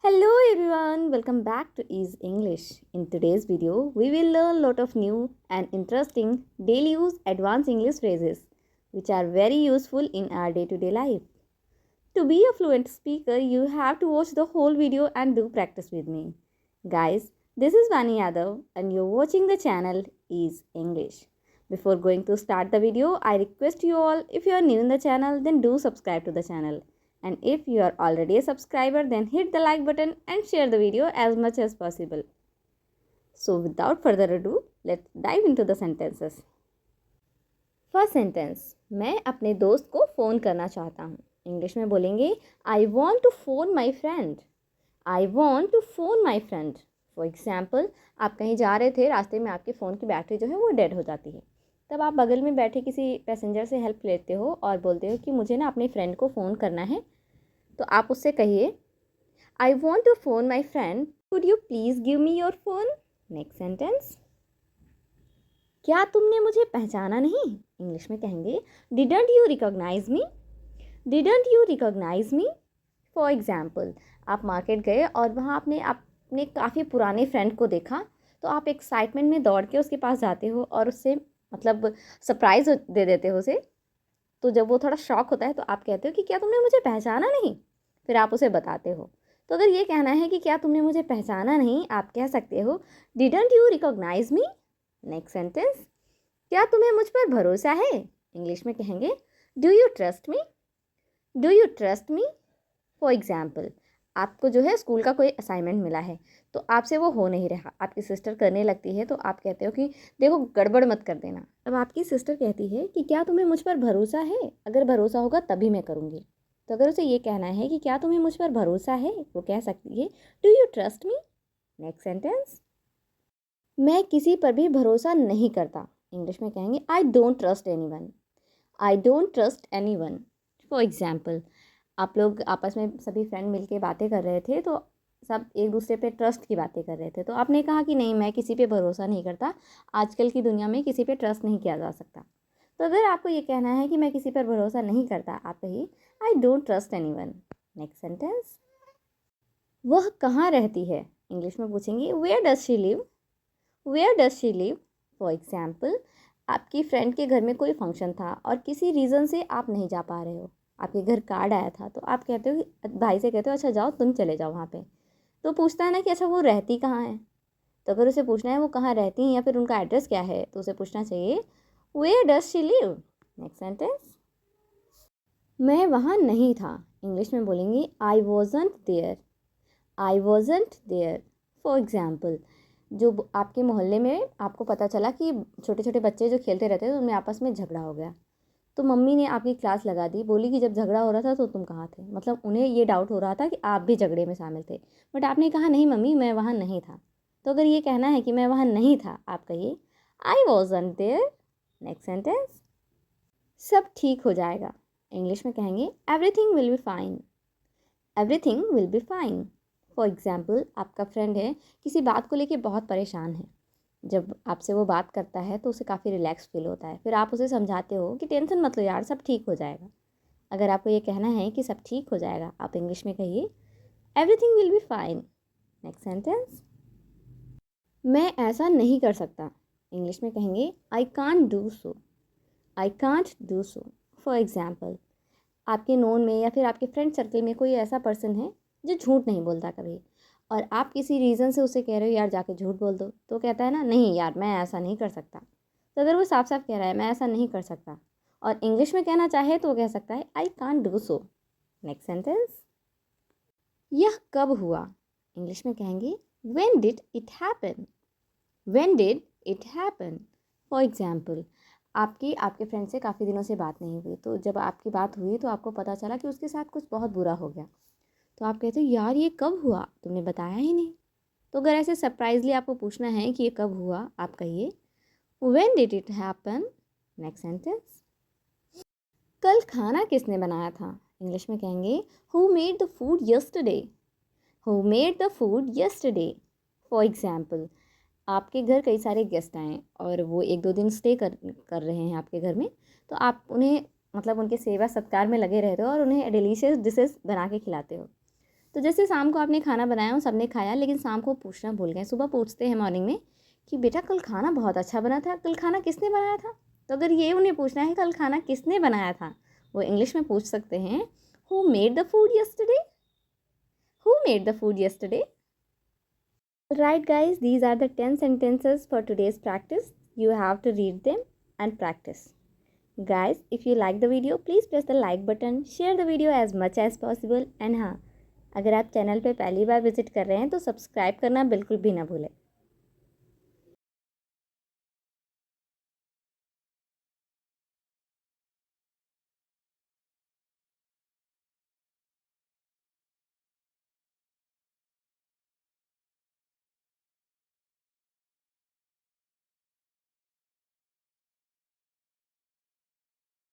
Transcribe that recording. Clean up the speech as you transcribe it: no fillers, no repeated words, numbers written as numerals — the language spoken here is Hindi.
Hello everyone, welcome back to Ease English. In today's video, we will learn a lot of new and interesting daily use advanced English phrases which are very useful in our day-to-day life. To be a fluent speaker, you have to watch the whole video and do practice with me. Guys, this is Vani Yadav and you're watching the channel Ease English. Before going to start the video, I request you all, if you are new in the channel, then do subscribe to the channel. And if you are already a subscriber, then hit the like button and share the video as much as possible. So without further ado, let's dive into the sentences. First sentence, मैं अपने दोस्त को फ़ोन करना चाहता हूँ. इंग्लिश में बोलेंगे I want to phone my friend. I want to phone my friend. For example, आप कहीं जा रहे थे, रास्ते में आपके फ़ोन की बैटरी जो है वो डेड हो जाती है. तब आप बगल में बैठे किसी पैसेंजर से हेल्प लेते हो और बोलते हो कि मुझे ना अपने फ्रेंड को फ़ोन करना है. तो आप उससे कहिए I want to phone my friend, could you please give me your phone. Next sentence, क्या तुमने मुझे पहचाना नहीं. इंग्लिश में कहेंगे didn't you recognise me. Didn't you recognise me. For example, आप मार्केट गए और वहाँ आपने अपने काफ़ी पुराने फ्रेंड को देखा, तो आप एक्साइटमेंट में दौड़ के उसके पास जाते हो और उससे मतलब सरप्राइज़ दे देते हो उसे. तो जब वो थोड़ा शॉक होता है तो आप कहते हो कि क्या तुमने मुझे पहचाना नहीं. फिर आप उसे बताते हो. तो अगर ये कहना है कि क्या तुमने मुझे पहचाना नहीं, आप कह सकते हो didn't you recognise me. Next sentence, क्या तुम्हें मुझ पर भरोसा है. इंग्लिश में कहेंगे do you trust me. Do you trust me. For example, आपको जो है स्कूल का कोई असाइनमेंट मिला है, तो आपसे वो हो नहीं रहा, आपकी सिस्टर करने लगती है, तो आप कहते हो कि देखो गड़बड़ मत कर देना. अब आपकी सिस्टर कहती है कि क्या तुम्हें मुझ पर भरोसा है, अगर भरोसा होगा तभी मैं करूँगी. तो अगर उसे ये कहना है कि क्या तुम्हें मुझ पर भरोसा है, वो कह सकती है do you trust me. Next sentence, मैं किसी पर भी भरोसा नहीं करता. इंग्लिश में कहेंगे आई don't trust any one. I don't trust any one. For example, आप लोग आपस में सभी फ्रेंड मिलके बातें कर रहे थे, तो सब एक दूसरे पे ट्रस्ट की बातें कर रहे थे, तो आपने कहा कि नहीं, मैं किसी पे भरोसा नहीं करता, आजकल की दुनिया में किसी पे ट्रस्ट नहीं किया जा सकता. तो अगर आपको ये कहना है कि मैं किसी पर भरोसा नहीं करता, आप कहिए I don't trust anyone. Next sentence, वह कहाँ रहती है. इंग्लिश में पूछेंगे where does she live. Where does she live. For example, आपकी फ्रेंड के घर में कोई फंक्शन था और किसी रीज़न से आप नहीं जा पा रहे हो, आपके घर कार्ड आया था, तो आप कहते हो कि भाई से कहते हो अच्छा जाओ तुम चले जाओ वहाँ पे. तो पूछता है ना कि अच्छा वो रहती कहाँ है. तो अगर उसे पूछना है वो कहाँ रहती हैं या फिर उनका एड्रेस क्या है, तो उसे पूछना चाहिए where does she live. Next sentence, मैं वहाँ नहीं था. इंग्लिश में बोलेंगे I wasn't there. I wasn't there. For example, जो आपके मोहल्ले में आपको पता चला कि छोटे छोटे बच्चे जो खेलते रहते हैं तो उनमें आपस में झगड़ा हो गया, तो मम्मी ने आपकी क्लास लगा दी, बोली कि जब झगड़ा हो रहा था तो तुम कहाँ थे. मतलब उन्हें ये डाउट हो रहा था कि आप भी झगड़े में शामिल थे, बट आपने कहा नहीं मम्मी मैं वहाँ नहीं था. तो अगर ये कहना है कि मैं वहाँ नहीं था, आप कहिए I wasn't there. Next sentence, सब ठीक हो जाएगा. इंग्लिश में कहेंगे everything will be fine. Everything will be fine. For example, आपका फ्रेंड है, किसी बात को लेके बहुत परेशान है, जब आपसे वो बात करता है तो उसे काफ़ी रिलैक्स फील होता है, फिर आप उसे समझाते हो कि टेंशन मत लो यार, सब ठीक हो जाएगा. अगर आपको ये कहना है कि सब ठीक हो जाएगा, आप इंग्लिश में कहिए everything will be fine. Next sentence, मैं ऐसा नहीं कर सकता. इंग्लिश में कहेंगे I can't do so. I can't do so. For example, आपके नोन में या फिर आपके फ्रेंड सर्कल में कोई ऐसा पर्सन है जो झूठ नहीं बोलता कभी, और आप किसी रीज़न से उसे कह रहे हो यार जाके झूठ बोल दो, तो कहता है ना नहीं यार मैं ऐसा नहीं कर सकता. तो अगर वो साफ साफ कह रहा है मैं ऐसा नहीं कर सकता और इंग्लिश में कहना चाहे तो वो कह सकता है I can't do so. Next sentence, यह कब हुआ. इंग्लिश में कहेंगे when did it happen. When did it happen. For example, आपकी आपके फ्रेंड से काफ़ी दिनों से बात नहीं हुई, तो जब आपकी बात हुई तो आपको पता चला कि उसके साथ कुछ बहुत बुरा हो गया, तो आप कहते हो यार ये कब हुआ, तुमने बताया ही नहीं. तो अगर ऐसे सरप्राइजली आपको पूछना है कि ये कब हुआ, आप कहिए when did it happen. Next sentence, कल खाना किसने बनाया था. इंग्लिश में कहेंगे who made the food yesterday. Who made the food yesterday. For example, आपके घर कई सारे गेस्ट आए और वो एक दो दिन स्टे कर कर रहे हैं आपके घर में, तो आप उन्हें मतलब उनके सेवा सत्कार में लगे रहते हो और उन्हें डिलीशियस डिशेस बना के खिलाते हो. तो जैसे शाम को आपने खाना बनाया और सबने खाया, लेकिन शाम को पूछना भूल गए। सुबह पूछते हैं मॉर्निंग में कि बेटा कल खाना बहुत अच्छा बना था, कल खाना किसने बनाया था। तो अगर ये उन्हें पूछना है कल खाना किसने बनाया था, वो इंग्लिश में पूछ सकते हैं who made the food yesterday? Who made the food yesterday? Alright guys, these are the 10 sentences for today's practice. You have to read them and practice. Guys, if you like the video, please press the like button, share the video as much as possible and हाँ, अगर आप चैनल पे पहली बार विजिट कर रहे हैं तो सब्सक्राइब करना बिल्कुल भी ना भूलें।